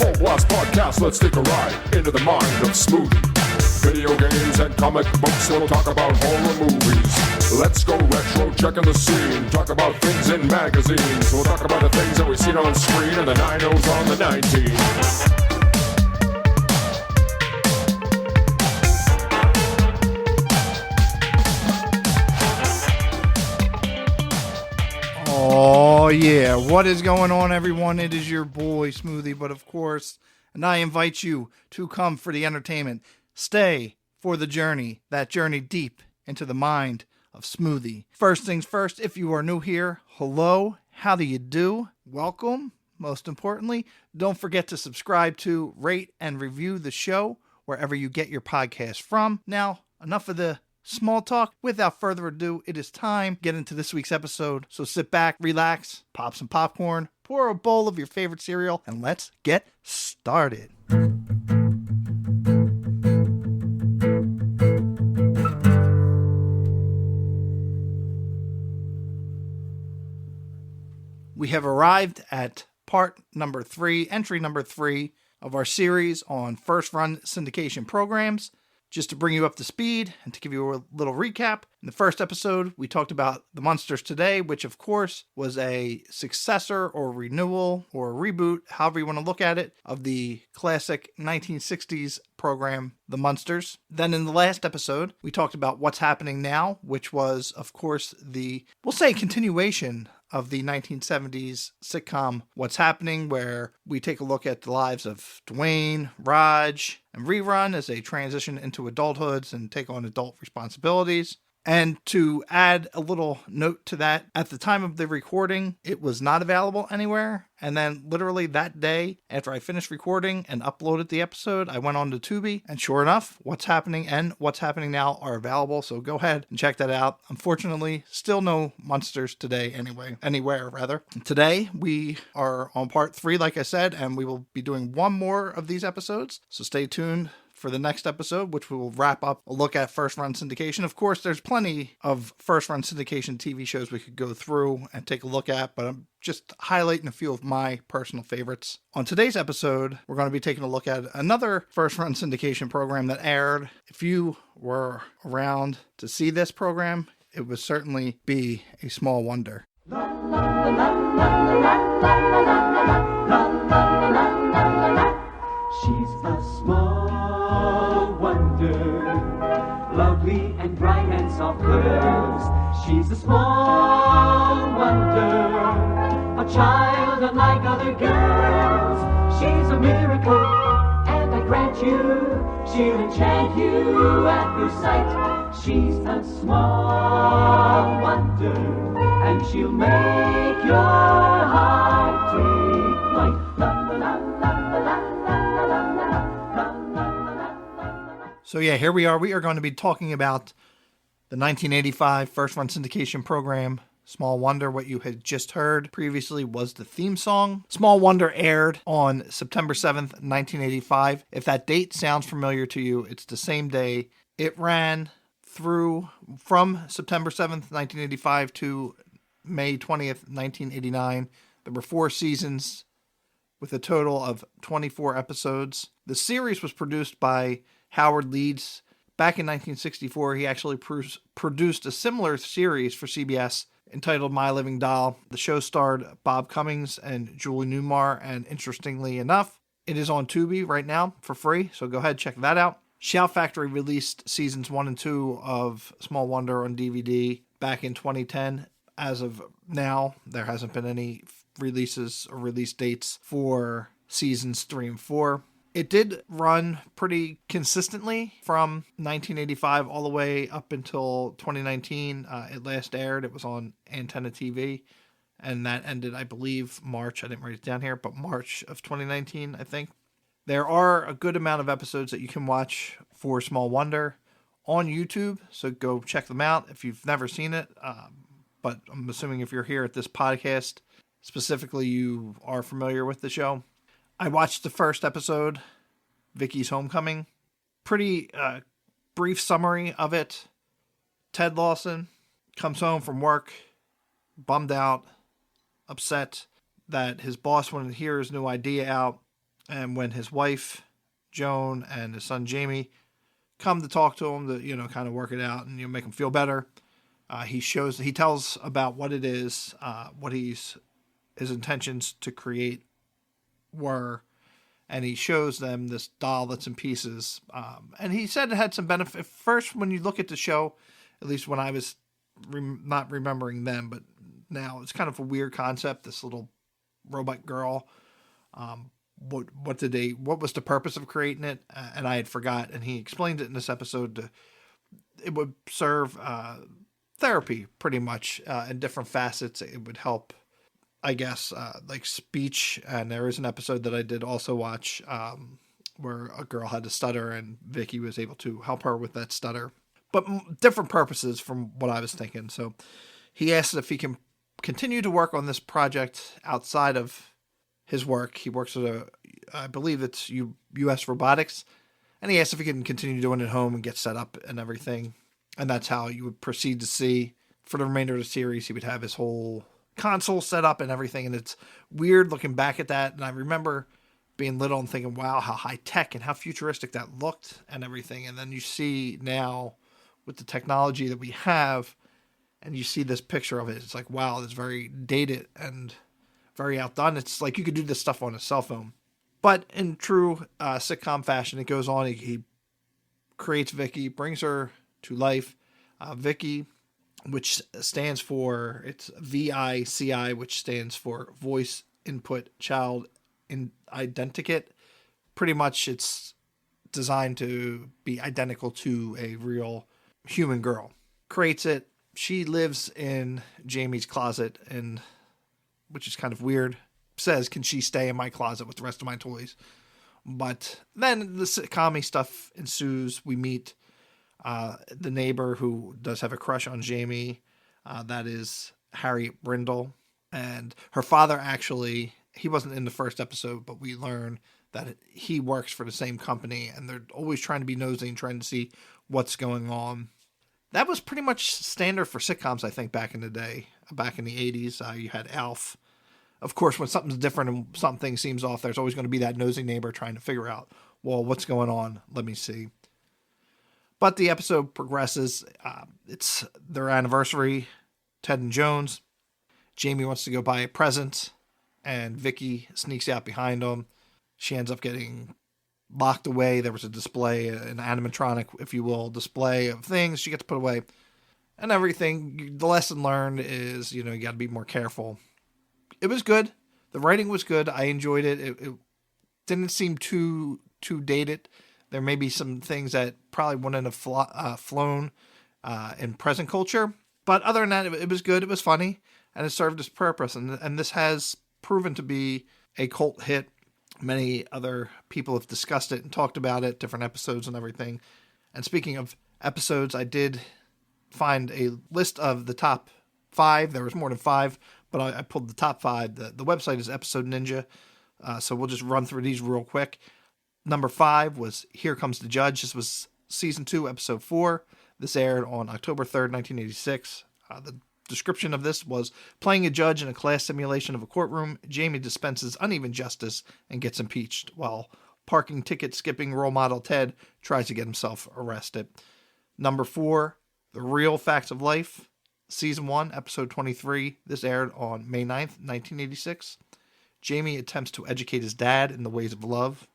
Full Blast Podcast, let's take a ride into the mind of Smoothie. Video games and comic books, we'll talk about horror movies. Let's go retro, checking the scene. Talk about things in magazines. We'll talk about the things that we've seen on screen and the 90s on the 19. Oh yeah, what is going on, everyone? It is your boy Smoothie, but of course, and I invite you to come for the entertainment. Stay for the journey, that journey deep into the mind of Smoothie. First things first, if you are new here, hello, how do you do? Welcome. Most importantly, don't forget to subscribe to, rate, and review the show wherever you get your podcast from. Now, enough of the small talk. Without further ado, it is time to get into this week's episode. So sit back, relax, pop some popcorn, pour a bowl of your favorite cereal, and let's get started. We have arrived at part number 3, entry number 3 of our series on first run syndication programs. Just to bring you up to speed and to give you a little recap, in the first episode, we talked about the Munsters Today, which of course was a successor or renewal or reboot, however you want to look at it, of the classic 1960s program, The Munsters. Then in the last episode, we talked about What's Happening Now, which was, of course, we'll say continuation of the 1970s sitcom What's Happening, where we take a look at the lives of Dwayne, Raj, and Rerun as they transition into adulthoods and take on adult responsibilities. And to add a little note to that, at the time of the recording, it was not available anywhere. And then literally that day, after I finished recording and uploaded the episode, I went on to Tubi. And sure enough, What's Happening and What's Happening Now are available. So go ahead and check that out. Unfortunately, still no Munsters Today anywhere. Today, we are on part 3, like I said, and we will be doing one more of these episodes. So stay tuned for the next episode, which we will wrap up a look at first run syndication. Of course, there's plenty of first run syndication TV shows we could go through and take a look at, but I'm just highlighting a few of my personal favorites. On today's episode, we're going to be taking a look at another first run syndication program that aired. If you were around to see this program, it would certainly be a small wonder. She's a small wonder, lovely and bright and soft curves. She's a small wonder, a child unlike other girls. She's a miracle, and I grant you, she'll enchant you at first sight. She's a small wonder, and she'll make your heart take flight. La la la la la la. So yeah, here we are. We are going to be talking about the 1985 first run syndication program, Small Wonder. What you had just heard previously was the theme song. Small Wonder aired on September 7th, 1985. If that date sounds familiar to you, it's the same day. It ran through from September 7th, 1985 to May 20th, 1989. There were 4 seasons with a total of 24 episodes. The series was produced by Howard Leeds. Back in 1964, he actually produced a similar series for CBS entitled My Living Doll. The show starred Bob Cummings and Julie Newmar, and interestingly enough, it is on Tubi right now for free, so go ahead, check that out. Shout Factory released seasons 1 and 2 of Small Wonder on DVD back in 2010. As of now, there hasn't been any releases or release dates for seasons 3 and 4. It did run pretty consistently from 1985 all the way up until 2019. It last aired. It was on Antenna TV, and that ended, I believe, March. I didn't write it down here, but March of 2019, I think. There are a good amount of episodes that you can watch for Small Wonder on YouTube, so go check them out if you've never seen it. But I'm assuming if you're here at this podcast, specifically, you are familiar with the show. I watched the first episode, Vicky's Homecoming. Pretty brief summary of it. Ted Lawson comes home from work, bummed out, upset that his boss wanted to hear his new idea out. And when his wife, Joan, and his son, Jamie, come to talk to him to, kind of work it out and, make him feel better, he tells about what it is, what his intentions to create were, and he shows them this doll that's in pieces. And he said it had some benefit. First, when you look at the show, at least when I was not remembering them, but now it's kind of a weird concept, this little robot girl. What was the purpose of creating it? And I had forgot, and he explained it in this episode. It would serve therapy pretty much in different facets. It would help, I guess, like speech. And there is an episode that I did also watch where a girl had a stutter and Vicky was able to help her with that stutter. But different purposes from what I was thinking. So he asked if he can continue to work on this project outside of his work. He works at I believe it's U.S. Robotics. And he asked if he can continue doing it at home and get set up and everything. And that's how you would proceed to see for the remainder of the series. He would have his whole console set up and everything. And it's weird looking back at that. And I remember being little and thinking, wow, how high tech and how futuristic that looked and everything. And then you see now with the technology that we have, and you see this picture of it, it's like, wow, it's very dated and very outdone. It's like you could do this stuff on a cell phone. But in true sitcom fashion, it goes on. He creates Vicky, brings her to life. Vicky, which stands for, it's VICI, which stands for Voice Input Child Identikit. Pretty much it's designed to be identical to a real human girl. Creates it. She lives in Jamie's closet, and which is kind of weird. Says, can she stay in my closet with the rest of my toys? But then the sitcom stuff ensues. We meet the neighbor who does have a crush on Jamie. That is Harriet Brindle. And her father actually, he wasn't in the first episode, but we learn that he works for the same company, and they're always trying to be nosy and trying to see what's going on. That was pretty much standard for sitcoms, I think, back in the day. Back in the 80s, you had Alf. Of course, when something's different and something seems off, there's always going to be that nosy neighbor trying to figure out, well, what's going on? Let me see. But the episode progresses. It's their anniversary, Ted and Jones. Jamie wants to go buy a present, and Vicky sneaks out behind them. She ends up getting locked away. There was a display, an animatronic, if you will, display of things she gets put away. And everything, the lesson learned is, you got to be more careful. It was good. The writing was good. I enjoyed it. It didn't seem too dated. There may be some things that probably wouldn't have flown in present culture. But other than that, it was good. It was funny. And it served its purpose. And this has proven to be a cult hit. Many other people have discussed it and talked about it, different episodes and everything. And speaking of episodes, I did find a list of the top 5. There was more than 5, but I pulled the top 5. The website is Episode Ninja, so we'll just run through these real quick. Number 5 was Here Comes the Judge. This was Season 2, Episode 4. This aired on October 3rd, 1986. The description of this was, playing a judge in a class simulation of a courtroom, Jamie dispenses uneven justice and gets impeached, while parking ticket skipping role model Ted tries to get himself arrested. Number 4, The Real Facts of Life, Season 1, Episode 23. This aired on May 9th, 1986. Jamie attempts to educate his dad in the ways of love.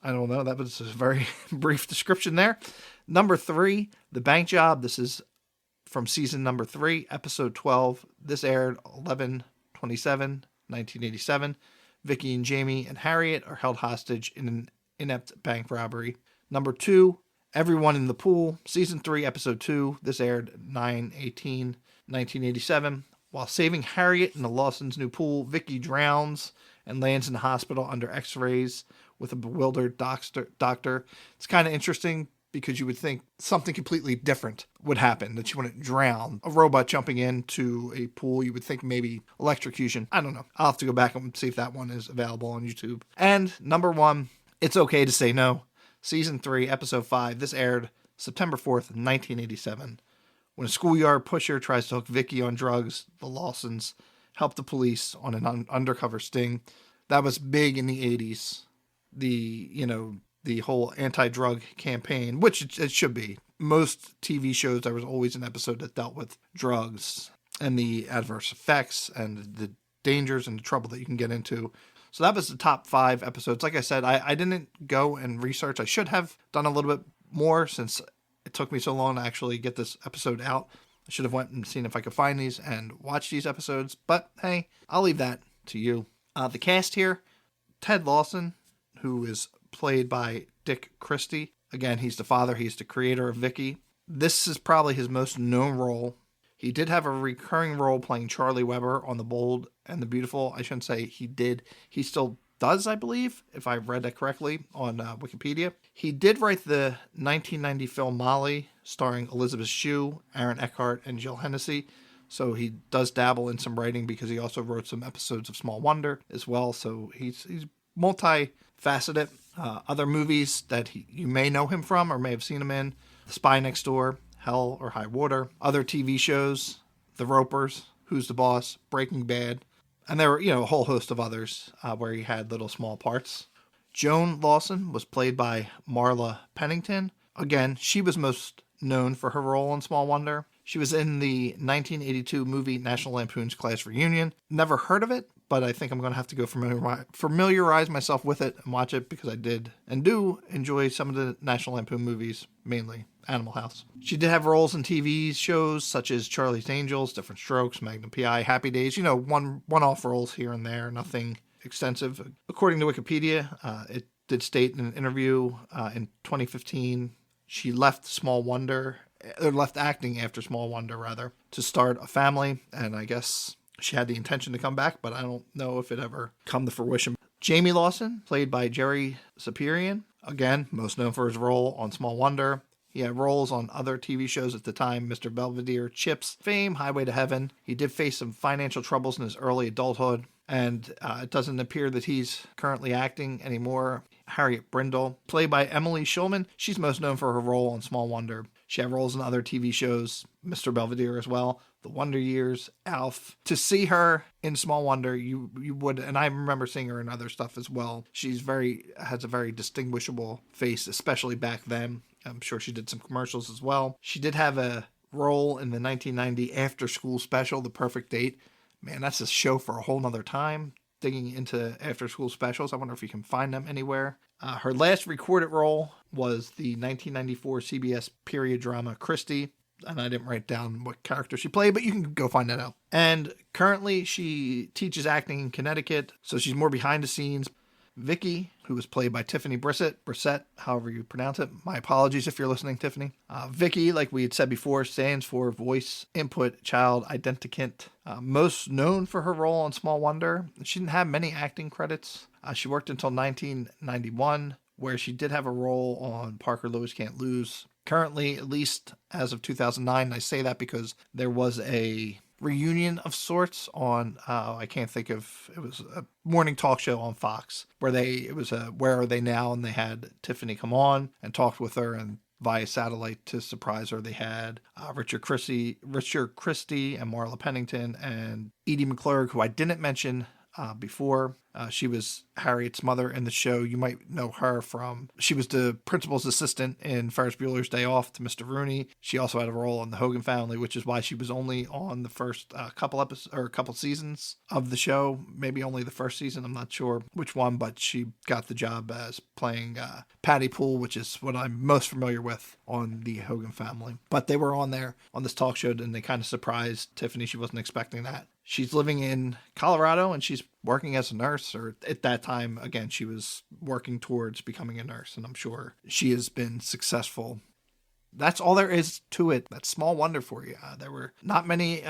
I don't know, that was a very brief description there. Number 3, The Bank Job. This is from season number 3, episode 12. This aired 11/27/1987. Vicky and Jamie and Harriet are held hostage in an inept bank robbery. Number 2, Everyone in the Pool. Season 3, episode 2. This aired 9/18/1987. While saving Harriet in the Lawson's new pool, Vicky drowns and lands in the hospital under x-rays with a bewildered doctor. It's kind of interesting because you would think something completely different would happen, that you wouldn't drown. A robot jumping into a pool, you would think maybe electrocution. I don't know. I'll have to go back and see if that one is available on YouTube. And number 1, It's Okay to Say No. Season 3, episode 5. This aired September 4th, 1987. When a schoolyard pusher tries to hook Vicky on drugs, the Lawsons help the police on an undercover sting. That was big in the 80s. the whole anti-drug campaign, which it should be. Most TV shows, there was always an episode that dealt with drugs and the adverse effects and the dangers and the trouble that you can get into. So that was the top 5 episodes. Like I said, I didn't go and research. I should have done a little bit more since it took me so long to actually get this episode out. I should have went and seen if I could find these and watch these episodes. But hey, I'll leave that to you. The cast here, Ted Lawson, who is played by Dick Christie. Again, he's the father. He's the creator of Vicky. This is probably his most known role. He did have a recurring role playing Charlie Weber on The Bold and the Beautiful. I shouldn't say he did. He still does, I believe, if I read that correctly on Wikipedia. He did write the 1990 film Molly, starring Elizabeth Shue, Aaron Eckhart, and Jill Hennessy. So he does dabble in some writing because he also wrote some episodes of Small Wonder as well. So he's multifaceted. Other movies that you may know him from or may have seen him in: The Spy Next Door, Hell or High Water. Other TV shows: The Ropers, Who's the Boss, Breaking Bad. And there were, a whole host of others where he had little small parts. Joan Lawson was played by Marla Pennington. Again, she was most known for her role in Small Wonder. She was in the 1982 movie National Lampoon's Class Reunion. Never heard of it, but I think I'm going to have to go familiarize myself with it and watch it because I did and do enjoy some of the National Lampoon movies, mainly Animal House. She did have roles in TV shows such as Charlie's Angels, Different Strokes, Magnum P.I., Happy Days, one-off roles here and there, nothing extensive. According to Wikipedia, it did state in an interview in 2015, she left left acting after Small Wonder, rather, to start a family, and I guess she had the intention to come back, but I don't know if it ever come to fruition. Jamie Lawson, played by Jerry Sapirian, again, most known for his role on Small Wonder. He had roles on other TV shows at the time: Mr. Belvedere, Chips, Fame, Highway to Heaven. He did face some financial troubles in his early adulthood, and it doesn't appear that he's currently acting anymore. Harriet Brindle, played by Emily Schulman. She's most known for her role on Small Wonder. She had roles in other TV shows, Mr. Belvedere as well, The Wonder Years, Alf. To see her in Small Wonder, you would, and I remember seeing her in other stuff as well. Has a very distinguishable face, especially back then. I'm sure she did some commercials as well. She did have a role in the 1990 after-school special, The Perfect Date. Man, that's a show for a whole nother time. Digging into after-school specials, I wonder if you can find them anywhere. Her last recorded role was the 1994 CBS period drama Christie, and I didn't write down what character she played, but you can go find that out. And currently, she teaches acting in Connecticut, so she's more behind the scenes. Vicky, who was played by Tiffany Brissett, however you pronounce it. My apologies if you're listening, Tiffany. Vicky, like we had said before, stands for Voice Input Child Identicant. Most known for her role on Small Wonder. She didn't have many acting credits. She worked until 1991, where she did have a role on Parker Lewis Can't Lose. Currently, at least as of 2009, I say that because there was a reunion of sorts on, I can't think of, it was a morning talk show on Fox, where it was a Where Are They Now? And they had Tiffany come on and talked with her, and via satellite to surprise her, they had Richard Christie and Marla Pennington and Edie McClurg, who I didn't mention before. She was Harriet's mother in the show. You might know her from, she was the principal's assistant in Ferris Bueller's Day Off to Mr. Rooney. She also had a role in the Hogan Family, which is why she was only on the first couple seasons of the show. Maybe only the first season. I'm not sure which one, but she got the job as playing Patty Poole, which is what I'm most familiar with on the Hogan Family. But they were on there on this talk show, and they kind of surprised Tiffany. She wasn't expecting that. She's living in Colorado, and she's working as a nurse, or at that time, again, she was working towards becoming a nurse, and I'm sure she has been successful. That's all there is to it. That's Small Wonder for you. There were not many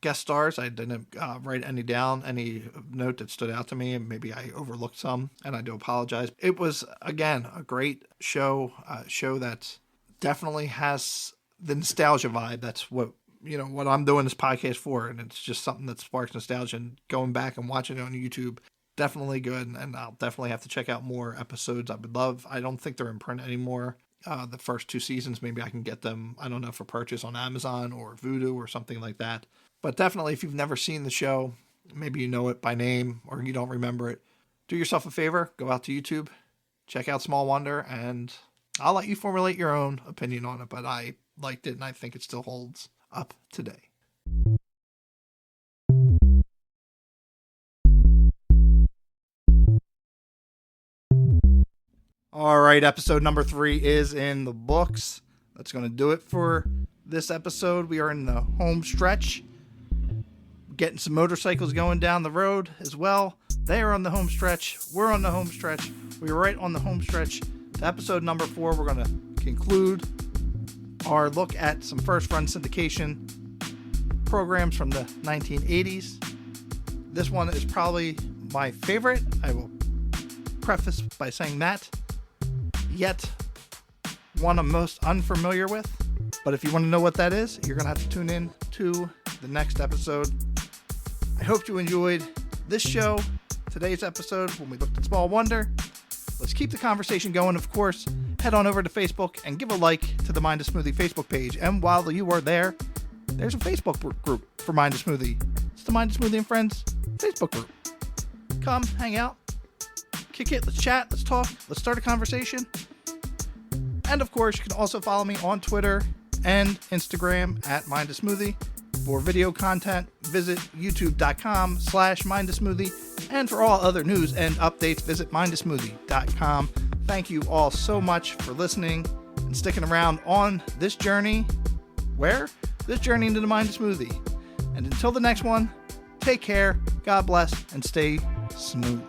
guest stars. I didn't write any down, any note that stood out to me, and maybe I overlooked some, and I do apologize. It was, again, a great show, a show that definitely has the nostalgia vibe. That's what I'm doing this podcast for, and it's just something that sparks nostalgia, and going back and watching it on YouTube, definitely good, and I'll definitely have to check out more episodes. I would love, I don't think they're in print anymore. The first 2 seasons, maybe I can get them, I don't know, for purchase on Amazon or Vudu or something like that. But definitely, if you've never seen the show, maybe you know it by name or you don't remember it, do yourself a favor, go out to YouTube, check out Small Wonder, and I'll let you formulate your own opinion on it, but I liked it, and I think it still holds up today. All right, episode number 3 is in the books. That's going to do it for this episode. We are in the home stretch. Getting some motorcycles going down the road as well. They are on the home stretch. We're on the home stretch. We're right on the home stretch. To episode number 4, we're going to conclude our look at some first-run syndication programs from the 1980s. This one is probably my favorite. I will preface by saying that. Yet, one I'm most unfamiliar with. But if you want to know what that is, you're going to have to tune in to the next episode. I hope you enjoyed this show, today's episode, when we looked at Small Wonder. Let's keep the conversation going, of course. Head on over to Facebook and give a like to the Mind a Smoothie Facebook page. And while you are there, there's a Facebook group for Mind a Smoothie. It's the Mind a Smoothie and Friends Facebook group. Come, hang out, kick it, let's chat, let's talk, let's start a conversation. And of course, you can also follow me on Twitter and Instagram at Mind a Smoothie. For video content, visit youtube.com/mindasmoothie. And for all other news and updates, visit mindasmoothie.com. Thank you all so much for listening and sticking around on this journey. Where? This journey into the Mind a Smoothie. And until the next one, take care, God bless, and stay smooth.